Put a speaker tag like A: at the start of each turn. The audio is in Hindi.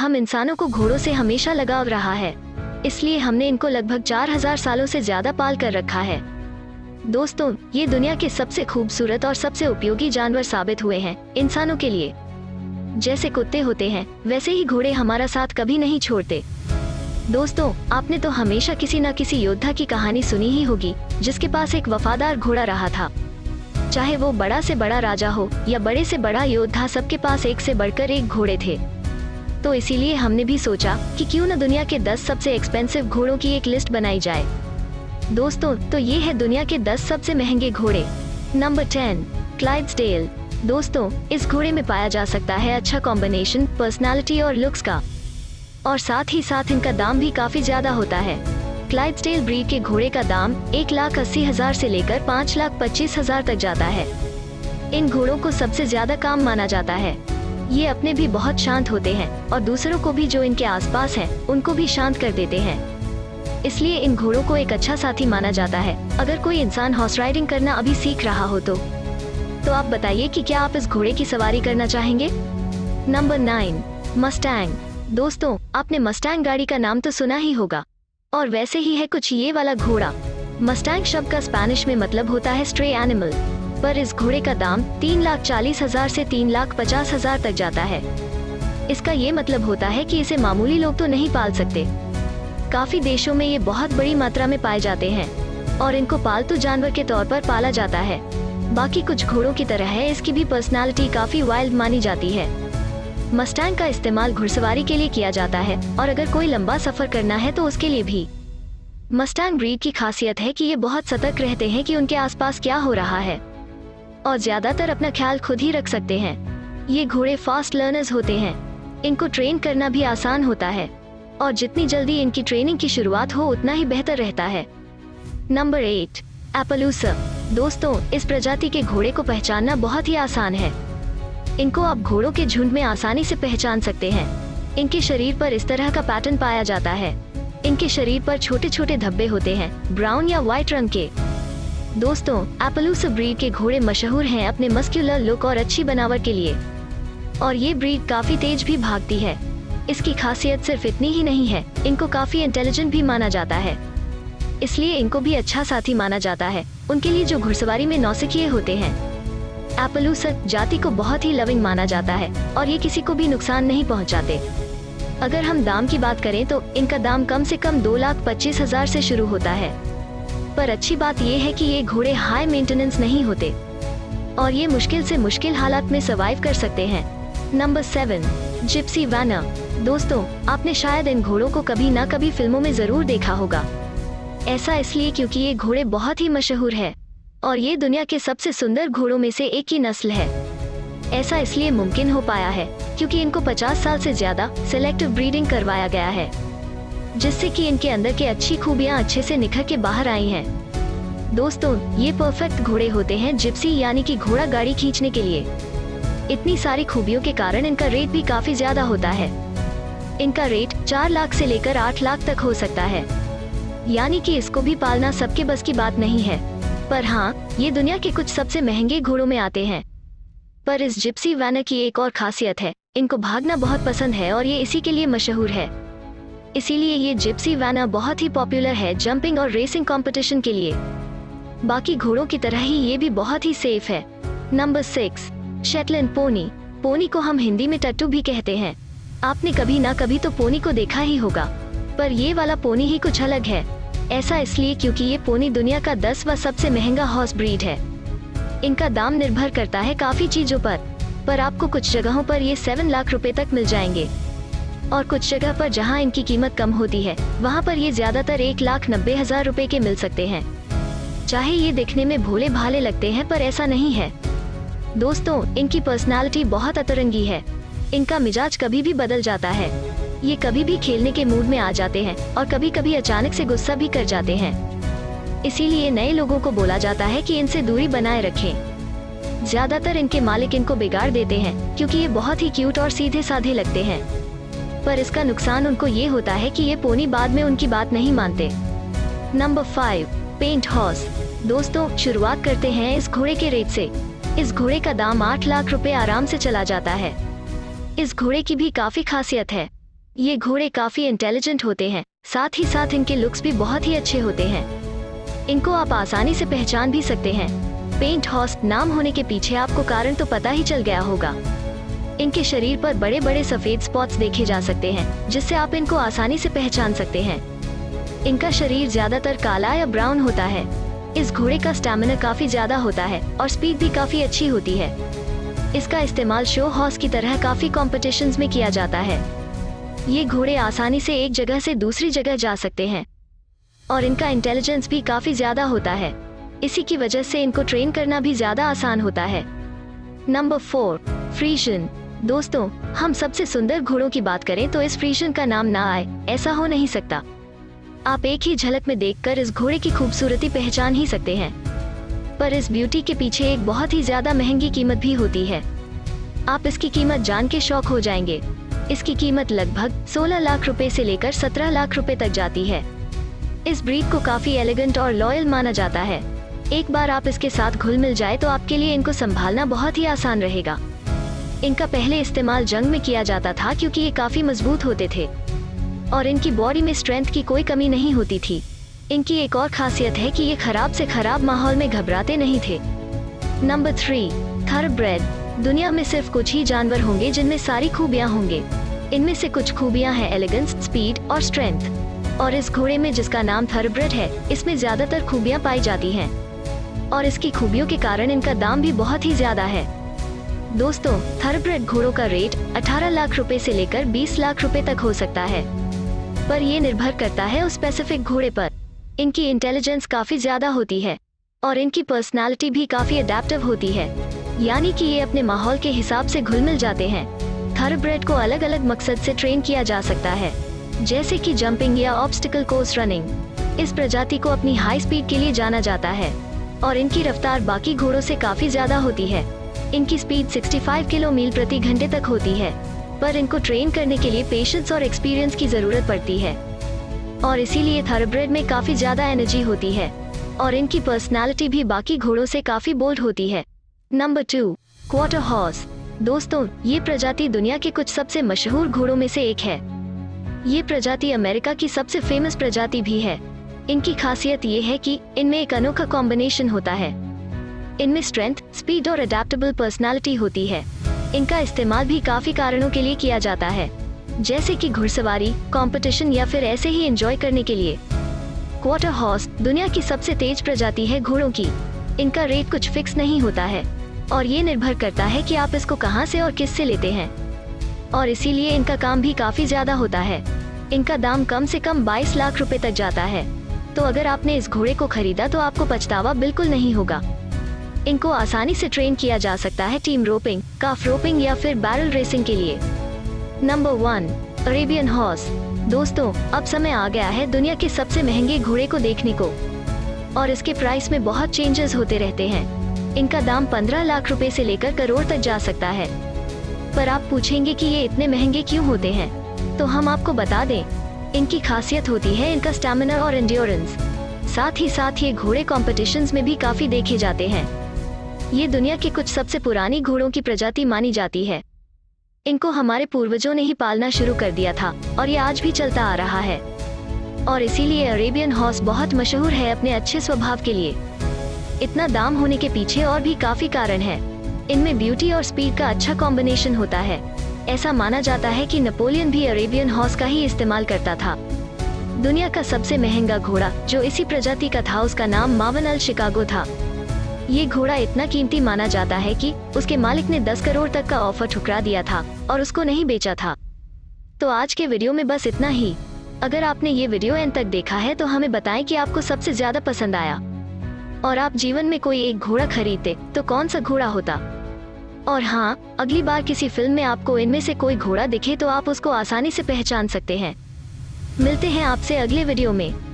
A: हम इंसानों को घोड़ों से हमेशा लगाव रहा है, इसलिए हमने इनको लगभग 4000 सालों से ज्यादा पाल कर रखा है। दोस्तों, ये दुनिया के सबसे खूबसूरत और सबसे उपयोगी जानवर साबित हुए हैं इंसानों के लिए। जैसे कुत्ते होते हैं, वैसे ही घोड़े हमारा साथ कभी नहीं छोड़ते। दोस्तों, आपने तो हमेशा किसी न किसी योद्धा की कहानी सुनी ही होगी जिसके पास एक वफादार घोड़ा रहा था। चाहे वो बड़ा से बड़ा राजा हो या बड़े से बड़ा योद्धा, सबके पास एक से बढ़कर एक घोड़े थे। तो इसीलिए हमने भी सोचा कि क्यों न दुनिया के 10 सबसे एक्सपेंसिव घोड़ों की एक लिस्ट बनाई जाए। दोस्तों, तो ये है दुनिया के 10 सबसे महंगे घोड़े। नंबर 10, क्लाइड्सडेल। दोस्तों, इस घोड़े में पाया जा सकता है अच्छा कॉम्बिनेशन पर्सनालिटी और लुक्स का, और साथ ही साथ इनका दाम भी काफी ज्यादा होता है। क्लाइड्सडेल ब्रीड के घोड़े का दाम 1,80,000 से लेकर 5,25,000 तक जाता है। इन घोड़ों को सबसे ज्यादा काम माना जाता है। ये अपने भी बहुत शांत होते हैं और दूसरों को भी जो इनके आसपास हैं उनको भी शांत कर देते हैं। इसलिए इन घोड़ों को एक अच्छा साथी माना जाता है अगर कोई इंसान हॉर्स राइडिंग करना अभी सीख रहा हो तो आप बताइए कि क्या आप इस घोड़े की सवारी करना चाहेंगे। Number 9, Mustang. दोस्तों, आपने मस्टैंग गाड़ी का नाम तो सुना ही होगा, और वैसे ही है कुछ ये वाला घोड़ा। मस्टैंग शब्द का स्पेनिश में मतलब होता है स्ट्रे एनिमल, पर इस घोड़े का दाम 3,40,000 से 3,50,000 तक जाता है। इसका ये मतलब होता है कि इसे मामूली लोग तो नहीं पाल सकते। काफी देशों में ये बहुत बड़ी मात्रा में पाए जाते हैं और इनको पालतू जानवर के तौर पर पाला जाता है। बाकी कुछ घोड़ों की तरह है, इसकी भी पर्सनालिटी काफी वाइल्ड मानी जाती है। मस्टैंग का इस्तेमाल घुड़सवारी के लिए किया जाता है और अगर कोई लंबा सफर करना है तो उसके लिए भी। मस्टैंग ब्रीड की खासियत है कि ये बहुत सतर्क रहते हैं कि उनके आसपास क्या हो रहा है और ज्यादातर अपना ख्याल खुद ही रख सकते हैं। ये घोड़े फास्ट लर्नर्स होते हैं, इनको ट्रेन करना भी आसान होता है और जितनी जल्दी इनकी ट्रेनिंग की शुरुआत हो उतना ही बेहतर रहता है। नंबर 8, एपलूसा। दोस्तों, इस प्रजाति के घोड़े को पहचानना बहुत ही आसान है। इनको आप घोड़ों के झुंड में आसानी से पहचान सकते हैं। इनके शरीर पर इस तरह का पैटर्न पाया जाता है। इनके शरीर पर छोटे छोटे धब्बे होते हैं, ब्राउन या व्हाइट रंग के। दोस्तों, एपलूसा ब्रीड के घोड़े मशहूर हैं अपने मस्क्यूलर लुक और अच्छी बनावट के लिए, और ये ब्रीड काफी तेज भी भागती है। इसकी खासियत सिर्फ इतनी ही नहीं है, इनको काफी इंटेलिजेंट भी माना जाता है, इसलिए इनको भी अच्छा साथी माना जाता है उनके लिए जो घुड़सवारी में नौसिखिए होते हैं। एपलूसा जाति को बहुत ही लविंग माना जाता है और ये किसी को भी नुकसान नहीं पहुंचाते। अगर हम दाम की बात करें तो इनका दाम कम से कम 2,25,000 से शुरू होता है। पर अच्छी बात ये है कि ये घोड़े हाई मेंटेनेंस नहीं होते और ये मुश्किल से मुश्किल हालात में सर्वाइव कर सकते हैं। Number 7, gypsy vanner. दोस्तों, आपने शायद इन घोड़ों को कभी ना कभी फिल्मों में जरूर देखा होगा। ऐसा इसलिए क्योंकि ये घोड़े बहुत ही मशहूर है और ये दुनिया के सबसे सुंदर घोड़ों में से एक की नस्ल है। ऐसा इसलिए मुमकिन हो पाया है क्योंकि इनको 50 साल से ज्यादा सिलेक्टिव ब्रीडिंग करवाया गया है, जिससे कि इनके अंदर के अच्छी खूबियां अच्छे से निखर के बाहर आई हैं। दोस्तों, ये परफेक्ट घोड़े होते हैं जिप्सी यानी कि घोड़ा गाड़ी खींचने के लिए। इतनी सारी खूबियों के कारण इनका रेट भी काफी ज्यादा होता है। इनका रेट 4 लाख से लेकर 8 लाख तक हो सकता है, यानी कि इसको भी पालना सबके बस की बात नहीं है। पर हाँ, ये दुनिया के कुछ सबसे महंगे घोड़ों में आते हैं। पर इस जिप्सी वैनर की एक और खासियत है, इनको भागना बहुत पसंद है और ये इसी के लिए मशहूर है। इसीलिए ये जिप्सी वैनर बहुत ही पॉपुलर है जंपिंग और रेसिंग कंपटीशन के लिए। बाकी घोड़ों की तरह ही ये भी बहुत ही सेफ है। Number 6, Shetland pony. पोनी को हम हिंदी में टट्टू भी कहते हैं। आपने कभी ना कभी तो पोनी को देखा ही होगा, पर ये वाला पोनी ही कुछ अलग है। ऐसा इसलिए क्योंकि ये पोनी दुनिया का 10वां सबसे महंगा हॉर्स ब्रीड है। इनका दाम निर्भर करता है काफी चीजों पर आपको कुछ जगहों पर ये 7 लाख रुपए तक मिल जाएंगे और कुछ जगह पर जहां इनकी कीमत कम होती है वहां पर ये ज्यादातर 1,90,000 रुपए के मिल सकते हैं। चाहे ये दिखने में भोले भाले लगते हैं, पर ऐसा नहीं है। दोस्तों, इनकी पर्सनालिटी बहुत अतरंगी है। इनका मिजाज कभी भी बदल जाता है। ये कभी भी खेलने के मूड में आ जाते हैं और कभी कभी अचानक से गुस्सा भी कर जाते हैं। इसीलिए नए लोगों को बोला जाता है कि इनसे दूरी बनाए रखें। ज्यादातर इनके मालिक इनको बिगाड़ देते हैं क्योंकि ये बहुत ही क्यूट और सीधे साधे लगते हैं, पर इसका नुकसान उनको ये होता है कि ये पोनी बाद में उनकी बात नहीं मानते। Number 5, paint horse. दोस्तों, शुरुआत करते हैं इस घोड़े के रेट से। इस घोड़े का दाम 8 लाख रुपए आराम से चला जाता है। इस घोड़े की भी काफी खासियत है। ये घोड़े काफी इंटेलिजेंट होते हैं, साथ ही साथ इनके लुक्स भी बहुत ही अच्छे होते हैं। इनको आप आसानी से पहचान भी सकते हैं। पेंट हॉर्स नाम होने के पीछे आपको कारण तो पता ही चल गया होगा। इनके शरीर पर बड़े बड़े सफेद स्पॉट्स देखे जा सकते हैं, जिससे आप इनको आसानी से पहचान सकते हैं। इनका शरीर ज्यादातर काला या ब्राउन होता है। इस घोड़े का स्टैमिना काफी ज्यादा होता है और स्पीड भी काफी अच्छी होती है। इसका इस्तेमाल शो हॉर्स की तरह काफी कॉम्पिटिशन्स में किया जाता है। ये घोड़े आसानी से एक जगह से दूसरी जगह जा सकते हैं और इनका इंटेलिजेंस भी काफी ज्यादा होता है। इसी की वजह से इनको ट्रेन करना भी ज्यादा आसान होता है। नंबर 4, फ्रीशियन। दोस्तों, हम सबसे सुंदर घोड़ों की बात करें तो इस फ्रीशियन का नाम ना आए ऐसा हो नहीं सकता। आप एक ही झलक में देखकर इस घोड़े की खूबसूरती पहचान ही सकते हैं, पर इस ब्यूटी के पीछे एक बहुत ही ज्यादा महंगी कीमत भी होती है। आप इसकी कीमत जान के शॉक हो जाएंगे। इसकी कीमत लगभग 16 लाख रुपए से लेकर 17 लाख रुपए तक जाती है। इस ब्रीड को काफी एलिगेंट और लॉयल माना जाता है। एक बार आप इसके साथ घुल मिल जाए तो आपके लिए इनको संभालना बहुत ही आसान रहेगा। इनका पहले इस्तेमाल जंग में किया जाता था क्योंकि ये काफी मजबूत होते थे और इनकी बॉडी में स्ट्रेंथ की कोई कमी नहीं होती थी। इनकी एक और खासियत है कि ये खराब से खराब माहौल में घबराते नहीं थे। नंबर 3, थॉरब्रेड। दुनिया में सिर्फ कुछ ही जानवर होंगे जिनमें सारी खूबियां होंगे। इनमें से कुछ खूबियां हैं एलिगेंस, स्पीड और स्ट्रेंथ। और इस घोड़े में जिसका नाम थॉरब्रेड है, इसमें ज्यादातर खूबियां पाई जाती हैं और इसकी खूबियों के कारण इनका दाम भी बहुत ही ज्यादा है। दोस्तों, थॉरब्रेड घोड़ों का रेट 18 लाख रुपए से लेकर 20 लाख रुपए तक हो सकता है, पर ये निर्भर करता है उस स्पेसिफिक घोड़े पर। इनकी इंटेलिजेंस काफी ज्यादा होती है और इनकी पर्सनालिटी भी काफी अडेप्टिव होती है, यानी कि ये अपने माहौल के हिसाब से घुल मिल जाते हैं। थॉरब्रेड को अलग अलग मकसद से ट्रेन किया जा सकता है, जैसे कि जंपिंग या ऑब्स्टिकल कोर्स रनिंग। इस प्रजाति को अपनी हाई स्पीड के लिए जाना जाता है और इनकी रफ्तार बाकी घोड़ों से काफी ज्यादा होती है। इनकी स्पीड 65 किलोमीटर प्रति घंटे तक होती है, पर इनको ट्रेन करने के लिए पेशेंस और एक्सपीरियंस की जरूरत पड़ती है और इसीलिए थॉरब्रेड में काफी ज्यादा एनर्जी होती है और इनकी पर्सनालिटी भी बाकी घोड़ों से काफी बोल्ड होती है। Number 2, quarter horse. दोस्तों, ये प्रजाति दुनिया के कुछ सबसे मशहूर घोड़ों में से एक है। ये प्रजाति अमेरिका की सबसे फेमस प्रजाति भी है। इनकी खासियत ये है कि इनमें एक अनोखा कॉम्बिनेशन होता है। इनमें स्ट्रेंथ, स्पीड और अडेप्टेबल पर्सनालिटी होती है। इनका इस्तेमाल भी काफी कारणों के लिए किया जाता है, जैसे कि घुड़सवारी, कंपटीशन या फिर ऐसे ही एंजॉय करने के लिए। क्वार्टर हॉर्स दुनिया की सबसे तेज प्रजाति है घोड़ों की। इनका रेट कुछ फिक्स नहीं होता है और ये निर्भर करता है कि आप इसको कहां से और किस से लेते हैं, और इसीलिए इनका काम भी काफी ज्यादा होता है। इनका दाम कम से कम 22 लाख रुपए तक जाता है, तो अगर आपने इस घोड़े को खरीदा तो आपको पछतावा बिल्कुल नहीं होगा। इनको आसानी से ट्रेन किया जा सकता है टीम रोपिंग, काफ रोपिंग या फिर बैरल रेसिंग के लिए। Number 1, Arabian horse. दोस्तों, अब समय आ गया है दुनिया के सबसे महंगे घोड़े को देखने को, और इसके प्राइस में बहुत चेंजेस होते रहते हैं। इनका दाम 15 लाख रुपए से लेकर करोड़ तक जा सकता है। पर आप पूछेंगे कि ये इतने महंगे क्यों होते हैं, तो हम आपको बता दें, इनकी खासियत होती है इनका स्टैमिना और एंड्योरेंस। साथ ही साथ ये घोड़े कॉम्पिटिशन्स में भी काफी देखे जाते हैं। ये दुनिया की कुछ सबसे पुरानी घोड़ों की प्रजाति मानी जाती है। इनको हमारे पूर्वजों ने ही पालना शुरू कर दिया था और ये आज भी चलता आ रहा है, और इसीलिए अरेबियन हॉर्स बहुत मशहूर है अपने अच्छे स्वभाव के लिए। इतना दाम होने के पीछे और भी काफी कारण है। इनमें ब्यूटी और स्पीड का अच्छा कॉम्बिनेशन होता है। ऐसा माना जाता है कि नेपोलियन भी अरेबियन हॉर्स का ही इस्तेमाल करता था। दुनिया का सबसे महंगा घोड़ा जो इसी प्रजाति का था, उसका नाम मावन अल शिकागो था। ये घोड़ा इतना कीमती माना जाता है कि उसके मालिक ने 10 करोड़ तक का ऑफर ठुकरा दिया था और उसको नहीं बेचा था। तो आज के वीडियो में बस इतना ही। अगर आपने ये वीडियो एंड तक देखा है तो हमें बताएं कि आपको सबसे ज्यादा पसंद आया, और आप जीवन में कोई एक घोड़ा खरीदते तो कौन सा घोड़ा होता। और हाँ, अगली बार किसी फिल्म में आपको इनमें से कोई घोड़ा दिखे तो आप उसको आसानी से पहचान सकते हैं। मिलते हैं आपसे अगले वीडियो में।